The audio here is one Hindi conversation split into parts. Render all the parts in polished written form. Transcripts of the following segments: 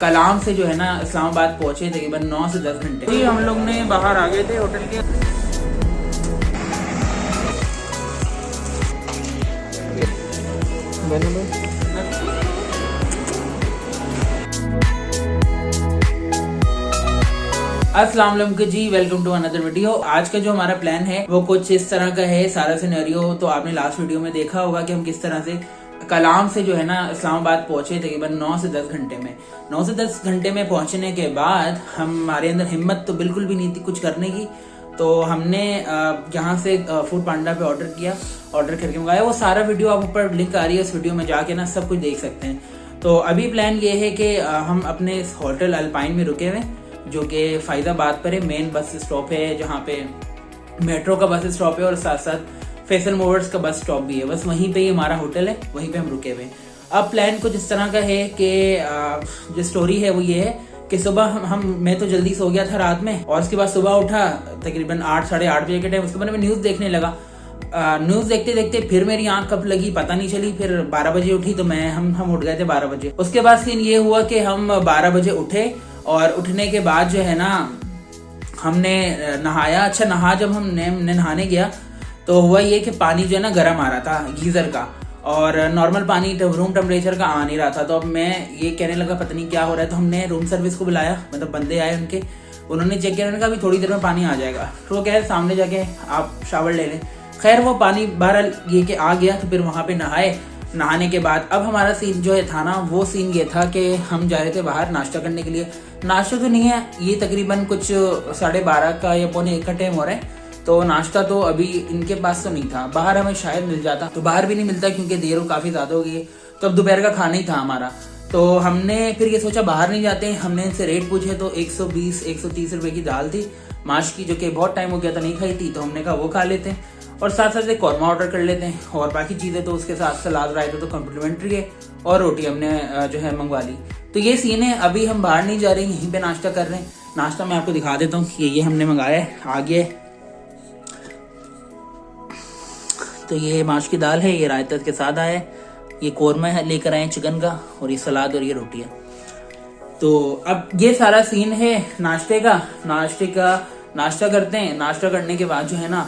कलाम से जो है ना इस्लामाबाद पहुंचे तकरीबन 9 से 10 घंटे। जी हम लोग ने बाहर आ गए थे होटल के। अस्सलाम वालेकुम जी, वेलकम टू अनदर वीडियो। आज का जो हमारा प्लान है वो कुछ इस तरह का है। सारा सिनेरियो तो आपने लास्ट वीडियो में देखा होगा कि हम किस तरह से कलाम से जो है ना इस्लामाबाद पहुंचे तकरीबन 9 से 10 घंटे में। 9 से 10 घंटे में पहुंचने के बाद हमारे अंदर हिम्मत तो बिल्कुल भी नहीं थी कुछ करने की। तो हमने यहाँ से फूड पांडा पे ऑर्डर किया, ऑर्डर करके मंगाया। वो सारा वीडियो आप ऊपर लिंक आ रही है, उस वीडियो में जाके ना सब कुछ देख सकते हैं। तो अभी प्लान ये है कि हम अपने होटल अल्पाइन में रुके हुए, जो कि फैजाबाद पर है। मेन बस स्टॉप है जहाँ पे मेट्रो का बस स्टॉप है और साथ साथ फैसल मूवर्स का बस स्टॉप भी है। बस वहीं पे ही हमारा होटल है, वहीं पे हम रुके हुए। अब प्लान कुछ इस तरह का है कि जो स्टोरी है वो ये है कि सुबह मैं तो जल्दी सो गया था रात में, और उसके बाद सुबह उठा तकरीबन 8 साढ़े 8 बजे के टाइम। उसके बाद मैं न्यूज़ देखने लगा। न्यूज़ देखते देखते फिर मेरी आंख कब लगी पता नहीं चली। फिर 12 बजे उठी तो हम उठ गए थे 12 बजे। उसके बाद सीन ये हुआ कि हम 12 बजे उठे और उठने के बाद जो है ना हमने नहाया। अच्छा नहा जब हमने नहाने गया तो हुआ ये कि पानी जो है ना गर्म आ रहा था गीजर का, और नॉर्मल पानी रूम टेम्परेचर का आ नहीं रहा था। तो अब मैं ये कहने लगा पता नहीं क्या हो रहा है। तो हमने रूम सर्विस को बुलाया, मतलब बंदे आए उनके, उन्होंने चेक किया। उन्होंने कहा अभी थोड़ी देर में पानी आ जाएगा। तो वो कहे सामने जाके आप शावर ले लें। खैर वो पानी बहरहाल ये कि आ गया। तो फिर वहाँ पे नहाए। नहाने के बाद अब हमारा सीन जो है था ना, वो सीन ये था कि हम जा रहे थे बाहर नाश्ता करने के लिए। नाश्ता तो नहीं है, ये तकरीबन कुछ 12:30 का या पौने 1 का टाइम हो रहा है। तो नाश्ता तो अभी इनके पास तो नहीं था, बाहर हमें शायद मिल जाता, तो बाहर भी नहीं मिलता क्योंकि देर काफ़ी ज़्यादा हो गई है। तो अब दोपहर का खाना ही था हमारा। तो हमने फिर ये सोचा बाहर नहीं जाते। हमने इनसे रेट पूछे तो 120-130 रुपए की दाल थी माश की, जो कि बहुत टाइम हो गया था नहीं खाई थी। तो हमने कहा वो खा लेते हैं और साथ साथ एक कौरमा ऑर्डर कर लेते हैं, और बाकी चीज़ें तो उसके साथ सलाद रायता तो कम्प्लीमेंट्री है, और रोटी हमने जो है मंगवा ली। तो ये सीन है। अभी हम बाहर नहीं जा रहे हैं, यहीं पे नाश्ता कर रहे हैं। नाश्ता मैं आपको दिखा देता हूँ। ये हमने मंगाया है, आगे तो ये माश की दाल है, ये रायता के साथ आया है, ये कौरमा है लेकर आए चिकन का, और ये सलाद और ये रोटी है। तो अब ये सारा सीन है नाश्ते का। नाश्ता करते हैं। नाश्ता करने के बाद जो है ना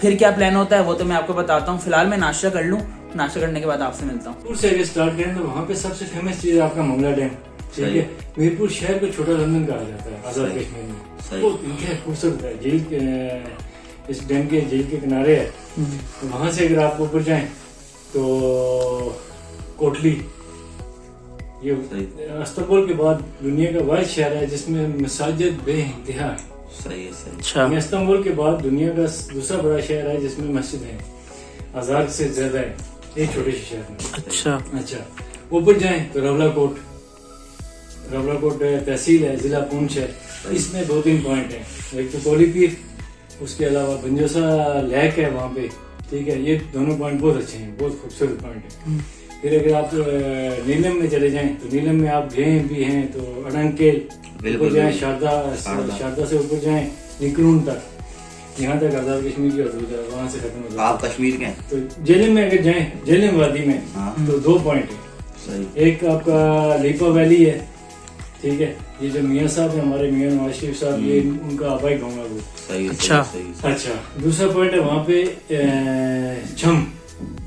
फिर क्या प्लान होता है वो तो मैं आपको बताता हूँ। फिलहाल मैं नाश्ता कर लूँ, नाश्ता करने के बाद आपसे मिलता हूँ। मीरपुर से स्टार्ट करें तो वहाँ पे सबसे फेमस चीज है आपका मंगला डैम। ठीक है, मीरपुर शहर को छोटा लंदन कहा जाता है आजाद कश्मीर में। बहुत खूबसूरत है। झील इस डैम के झील के किनारे है। तो वहाँ से अगर आप ऊपर जाएं तो कोटली, ये इस्तांबुल के बाद दुनिया का वाहिद शहर है जिसमें मसाजिद बेइंतहा है। सही है, सही। अच्छा, इस्तांबुल के बाद दुनिया का दूसरा बड़ा शहर है जिसमें मस्जिद है 1000 से ज्यादा है एक छोटे से शहर में। अच्छा ऊपर जाएं तो रवलाकोट तहसील है, जिला पुंछ है। इसमें 2-3 पॉइंट है। एक तो कोली पीर, उसके अलावा बंजोसा लेक है वहाँ पे। ठीक है, ये दोनों पॉइंट बहुत अच्छे हैं, बहुत खूबसूरत पॉइंट है। फिर अगर आप नीलम में चले जाएं तो नीलम में आप गए भी हैं तो अडंकेल ऊपर जाएं, शारदा से ऊपर जाएं निकरून तक, यहाँ तक आजाद कश्मीर की हदूद है, वहाँ से खत्म हो जाता है। आप कश्मीर के? तो जेलिम में अगर जाएं, जेलिम वादी में तो 2 पॉइंट है। एक आपका लीपा वैली है। ठीक है, ये जो मियाँ साहब है हमारे मियाँ नवाज शरीफ साहब, ये उनका आबाई गाँव है वो। अच्छा दूसरा पॉइंट है वहाँ पे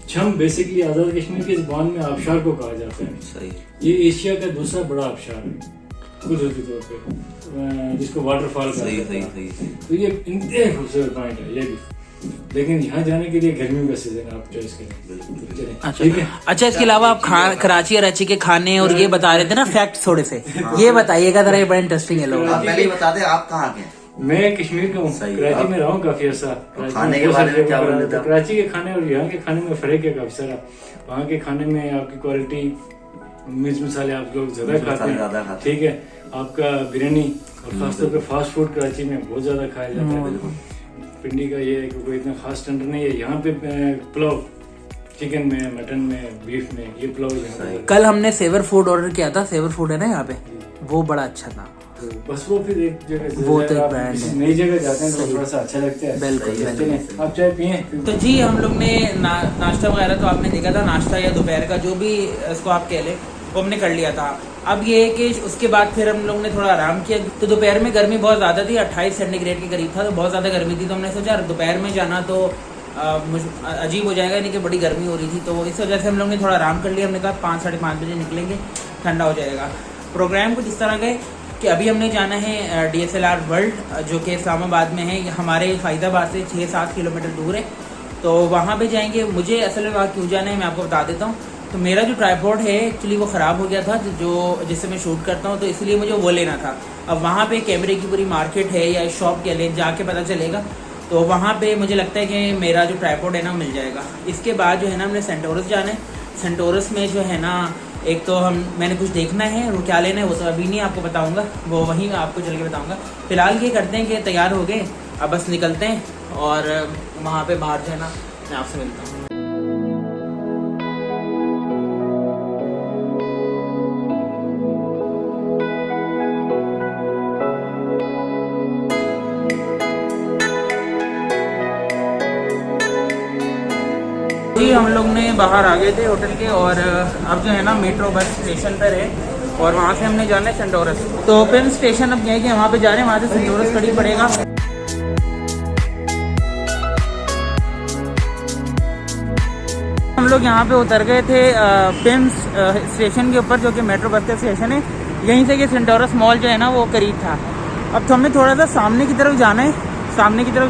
छम बेसिकली आजाद कश्मीर की जुबान में आबशार को कहा जाता है। सही। ये एशिया का दूसरा बड़ा आबशार है कुदरती तौर पे, जिसको वाटरफॉल कहते हैं। तो ये इंतहाई खूबसूरत पॉइंट है ये भी। लेकिन यहाँ जाने के लिए गर्मियों का सीजन आप चॉइस करें। ठीक है। अच्छा इसके अलावा आप कराची और रांची के खाने और ये बता रहे थे ना फैक्ट थोड़े से, ये बताइएगा जरा, ये बड़ा इंटरेस्टिंग है। लोग आप पहले ही बता दें आप कहाँ के? मैं कश्मीर का हूँ, कराची में रहा हूँ काफी अर्सा। खाने के बारे में क्या बोल रहे थे? कराची के खाने और यहाँ के खाने में फर्क है काफी सारा। वहाँ के खाने में आपकी क्वालिटी, मिर्च मसाले आप लोग ज्यादा खाते हैं। ठीक है, आपका बिरयानी और खासतौर पर फास्ट फूड कराची में बहुत ज्यादा खाया जाता है। पिंडी का ये कोई इतना खास स्टैंडर्ड नहीं है। यहाँ पे पुलाव, चिकन में, मटन में, बीफ में, ये पुलाव यहाँ। कल हमने सेवर फूड ऑर्डर किया था, सेवर फूड है ना यहाँ पे, वो बड़ा अच्छा था। तो बस वो फिर एक जगह, वो तो एक ब्रांड है, नई जगह जाते हैं तो थोड़ा सा अच्छा लगता है। बिल्कुल। आप चाय पिए? तो जी हम लोग ने नाश्ता वगैरह तो आपने देखा था, नाश्ता या दोपहर का जो भी इसको आप कह लें, वो हमने कर लिया था। अब ये है कि उसके बाद फिर हम लोग ने थोड़ा आराम किया। तो दोपहर में गर्मी बहुत ज़्यादा थी, 28 सेंटीग्रेड के करीब था, तो बहुत ज़्यादा गर्मी थी। तो हमने सोचा दोपहर में जाना तो अजीब हो जाएगा, यानी कि बड़ी गर्मी हो रही थी। तो इस वजह से हम लोग ने थोड़ा आराम कर लिया। हमने कहा 5 साढ़े 5 बजे निकलेंगे, ठंडा हो जाएगा। प्रोग्राम कुछ इस तरह का है कि अभी हमने जाना है DSLR वर्ल्ड, जो कि इस्लामाबाद में है, हमारे फैज़ाबाद से 6-7 किलोमीटर दूर है। तो वहाँ पे जाएंगे। मुझे असल में वहाँ क्यों जाना है मैं आपको बता देता हूँ। तो मेरा जो ट्राइपॉड है एक्चुअली वो ख़राब हो गया था, जो जिससे मैं शूट करता हूँ, तो इसलिए मुझे वो लेना था। अब वहाँ पे कैमरे की पूरी मार्केट है या शॉप के लिए जाके पता चलेगा। तो वहाँ पे मुझे लगता है कि मेरा जो ट्राइपॉड है ना मिल जाएगा। इसके बाद जो है ना हमने सेंटोरस जाना है। सेंटोरस में जो है ना एक तो मैंने कुछ देखना है, वो क्या लेना है वो तो अभी नहीं आपको बताऊंगा, वो वहीं आपको चल के बताऊंगा। फिलहाल ये करते हैं कि तैयार हो गए, अब बस निकलते हैं और वहाँ पे बाहर जो है ना मैं आपसे मिलता हूँ। जी हम लोग ने बाहर आ गए थे होटल के और अब जो है ना मेट्रो बस स्टेशन पर है और वहाँ से हमने जाना है सेंटोरस। तो फिर स्टेशन अब गए कि वहाँ पे जा रहे हैं, वहाँ से सेंटोरस करीब पड़ेगा। हम लोग यहाँ पे उतर गए थे पिम्स स्टेशन के ऊपर, जो कि मेट्रो बस का स्टेशन है। यहीं से ये सेंटोरस मॉल जो है ना वो करीब था। अब तो हमें थोड़ा सा सामने की तरफ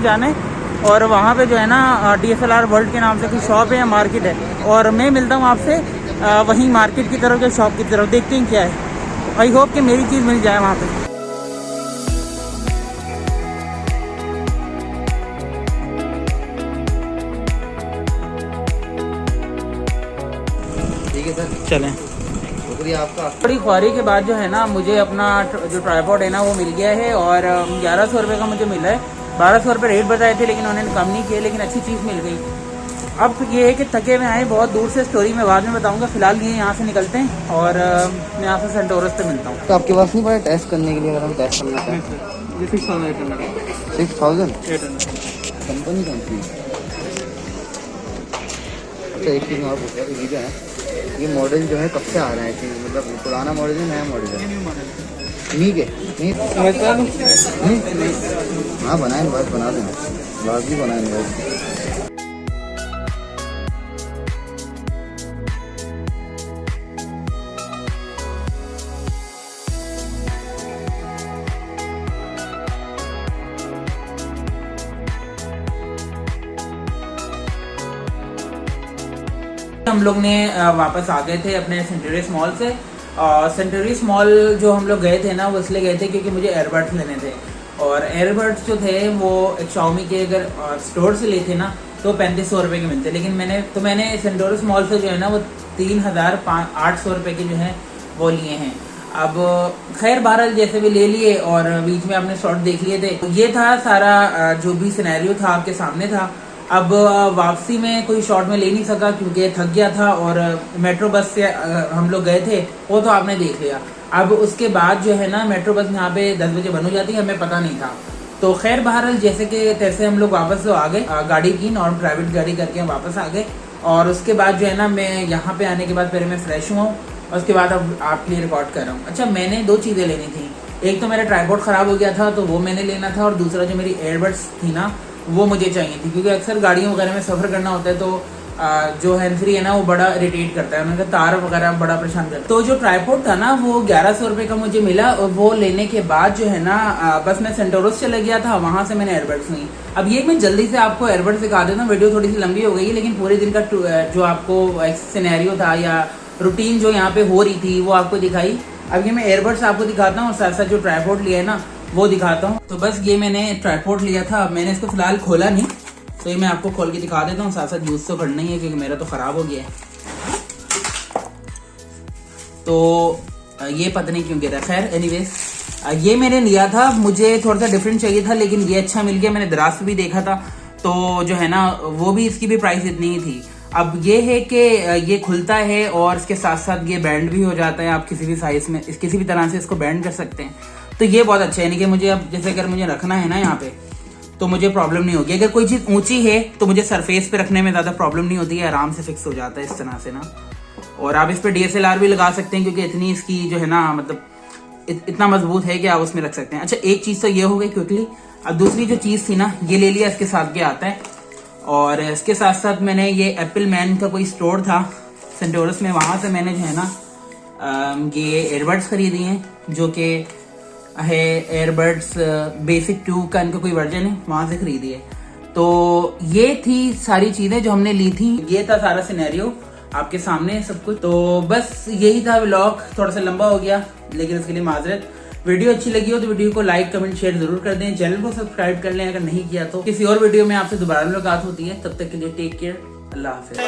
जाना है और वहाँ पे जो है ना DSLR वर्ल्ड के नाम से कोई शॉप है या मार्केट है, और मैं मिलता हूँ आपसे वहीं मार्केट की तरफ या शॉप की तरफ। देखते हैं क्या है। आई होप कि मेरी चीज़ मिल जाए वहाँ पे। ठीक है सर, चलें। शुक्रिया आपका। बड़ी ख्वारी के बाद जो है ना मुझे अपना जो ट्राइपॉड है ना वो मिल गया है और 1100 रुपये का मुझे मिला है। 1200 रुपये रेट बताए थे लेकिन उन्होंने कम नहीं किए, लेकिन अच्छी चीज़ मिल गई। अब ये है कि थके हुए आए बहुत दूर से, स्टोरी मैं बाद में बताऊंगा। फिलहाल ये यहाँ से निकलते हैं और मैं यहाँ से सेंटोरस पे मिलता हूँ। तो आपके पास नहीं पड़ा टेस्ट करने के लिए, अगर हम टेस्ट करना चाहें? 6000 कंपनी कौन सी? अच्छा एक चीज़ और पूछा, ये जो है ये मॉडल जो है कब से आ रहा है? मतलब पुराना मॉडल है नया मॉडल है? ठीक है, नहीं हाँ बनाए बात बना देना, बात भी बनाए बात। हम लोग ने वापस आ गए थे अपने सेंटोरस मॉल से। सेंटोरस मॉल जो हम लोग गए थे ना वो इसलिए गए थे क्योंकि मुझे एयरबड्स लेने थे, और एयरबड्स जो थे वो एक Xiaomi के अगर स्टोर से लेते ना तो 3500 रुपये के मिलते, लेकिन मैंने सेंटोरस मॉल से जो है ना वो 3800 रुपये के जो है वो लिए हैं। अब खैर बहरहाल जैसे भी ले लिए और बीच में आपने शॉट देख लिए थे। ये था सारा जो भी सिनेरियो था आपके सामने था। अब वापसी में कोई शॉट में ले नहीं सका क्योंकि थक गया था, और मेट्रो बस से हम लोग गए थे वो तो आपने देख लिया। अब उसके बाद जो है ना मेट्रो बस यहाँ पे 10 बजे बंद हो जाती है, हमें पता नहीं था। तो खैर बहरहाल जैसे कि तैसे हम लोग वापस तो आ गए, गाड़ी की नॉर्मल प्राइवेट गाड़ी करके हम वापस आ गए। और उसके बाद जो है ना मैं यहाँ पे आने के बाद पहले मैं फ्रेश हुआ हूँ और उसके बाद अब आपके लिए रिकॉर्ड कर रहा हूँ। अच्छा, मैंने 2 चीज़ें लेनी थी। एक तो मेरा ट्राइपॉड ख़राब हो गया था तो वो मैंने लेना था, और दूसरा जो मेरी एयरबड्स थी ना वो मुझे चाहिए थी, क्योंकि अक्सर गाड़ियों वगैरह में सफ़र करना होता है तो जो हैंड फ्री है ना वो बड़ा इरिटेट करता है, उनका तार वगैरह बड़ा परेशान करता है। तो जो ट्राइपॉड था ना वो 1100 रुपये का मुझे मिला, और वो लेने के बाद जो है ना बस मैं सेंटोरस चला गया था, वहाँ से मैंने एयरबड्स ली। अब ये मैं जल्दी से आपको एयरबड्स दिखा देता हूँ। वीडियो थोड़ी सी लंबी हो गई है, लेकिन पूरे दिन का जो आपको एक सिनेरियो था या रूटीन जो यहाँ पे हो रही थी वो आपको दिखाई। अब ये मैं एयरबड्स आपको दिखाता हूँ और साथ साथ जो ट्राइपॉड लिया है ना वो दिखाता हूँ। तो बस ये मैंने ट्राइपॉड लिया था, अब मैंने इसको फिलहाल खोला नहीं, तो ये मैं आपको खोल के दिखा देता हूँ। साथ साथ यूज़ तो करना ही है क्योंकि मेरा तो ख़राब हो गया है। तो ये पता नहीं क्यों गिरा। खैर एनीवेज ये मैंने लिया था, मुझे थोड़ा सा डिफरेंट चाहिए था लेकिन ये अच्छा मिल गया। मैंने दराज भी देखा था तो जो है ना वो भी इसकी भी प्राइस इतनी ही थी। अब ये है कि ये खुलता है और इसके साथ साथ ये बैंड भी हो जाता है, आप किसी भी साइज़ में किसी भी तरह से इसको बैंड कर सकते हैं। तो ये बहुत अच्छा है, यानी कि मुझे अब जैसे अगर मुझे रखना है ना यहाँ पे तो मुझे प्रॉब्लम नहीं होगी। अगर कोई चीज़ ऊंची है तो मुझे सरफेस पे रखने में ज़्यादा प्रॉब्लम नहीं होती है, आराम से फिक्स हो जाता है इस तरह से ना। और आप इस पर DSLR भी लगा सकते हैं क्योंकि इतनी इसकी जो है ना मतलब इतना मजबूत है कि आप उसमें रख सकते हैं। अच्छा, एक चीज़ तो ये हो गई क्विकली। अब दूसरी जो चीज़ थी ना, ये ले लिया, इसके साथ के आता है। और इसके साथ साथ मैंने ये एप्पल मैन का कोई स्टोर था सेंटोरस में, वहाँ से मैंने जो है ना ये एयरबड्स खरीदी हैं जो कि है एयरबड्स बेसिक 2 का इनका कोई वर्जन है, वहाँ से खरीदी है। तो ये थी सारी चीज़ें जो हमने ली थी। ये था सारा सिनेरियो आपके सामने सब कुछ। तो बस यही था व्लॉग, थोड़ा सा लंबा हो गया लेकिन उसके लिए माजरत। वीडियो अच्छी लगी हो तो वीडियो को लाइक कमेंट शेयर जरूर कर दें, चैनल को सब्सक्राइब कर लें अगर नहीं किया तो। किसी और वीडियो में आपसे दोबारा मुलाकात होती है, तब तक के लिए टेक केयर, अल्लाह हाफिज़।